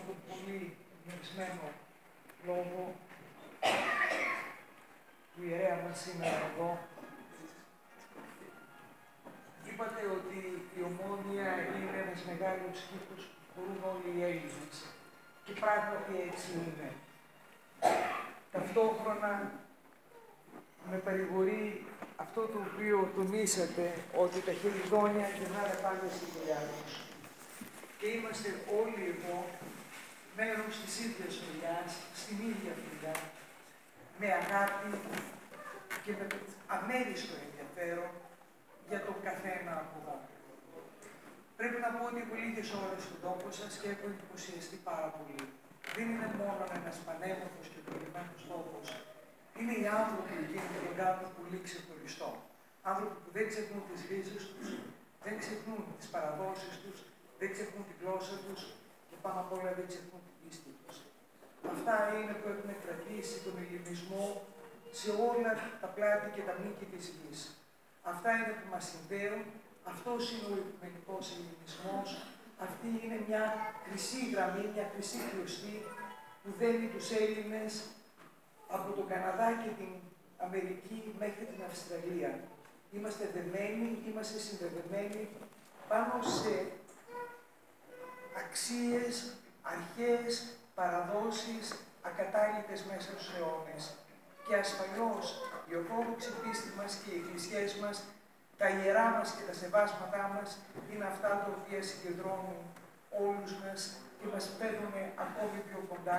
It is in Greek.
τον πολύ γνωρισμένο λόγο του ιερέα μας σήμερα εδώ. Είπατε ότι η Ομόνοια είναι ένας μεγάλος κήπος που μπορούν όλοι οι Έλληνες. Και πράγματι έτσι είναι. Ταυτόχρονα με παρηγορεί αυτό το οποίο τονίσατε, ότι τα χελιδόνια γυρνάνε πάντα στη δουλειά τους. Και είμαστε όλοι εδώ μέρος της ίδιας δουλειάς, στην ίδια δουλειά, με αγάπη και με αμέριστο ενδιαφέρον για τον καθένα από εδώ. Πρέπει να πω ότι έχω λίγες ώρες στον τόπο σας και έχω εντυπωσιαστεί πάρα πολύ. Δεν είναι μόνο ένας πανέμορφος και προηγμένος τόπος. Είναι οι άνθρωποι εκείνοι που τον κάνουν πολύ ξεχωριστό. Άνθρωποι που δεν ξεχνούν τις ρίζες τους, δεν ξεχνούν τις παραδόσεις τους, δεν ξεχνούν τη γλώσσα τους και πάνω απ' όλα δεν ξεχνούν την πίστη τους. Αυτά είναι που έχουν κρατήσει τον ελληνισμό σε όλα τα πλάτη και τα μήκη της γης. Αυτά είναι που μας συνδέουν, αυτός είναι ο οικουμενικός ελληνισμός, αυτή είναι μια χρυσή γραμμή, μια χρυσή κλωστή που δένει τους Έλληνες από τον Καναδά και την Αμερική μέχρι την Αυστραλία. Είμαστε δεμένοι, είμαστε συνδεδεμένοι πάνω σε αξίες, αρχές, παραδόσεις, ακατάληπτες μέσα στους αιώνες. Και ασφαλώς η ορθόδοξη πίστη μας και οι εκκλησίες μας, τα ιερά μας και τα σεβάσματά μας είναι αυτά τα οποία συγκεντρώνουν όλους μας και μας παίρνουν ακόμη πιο κοντά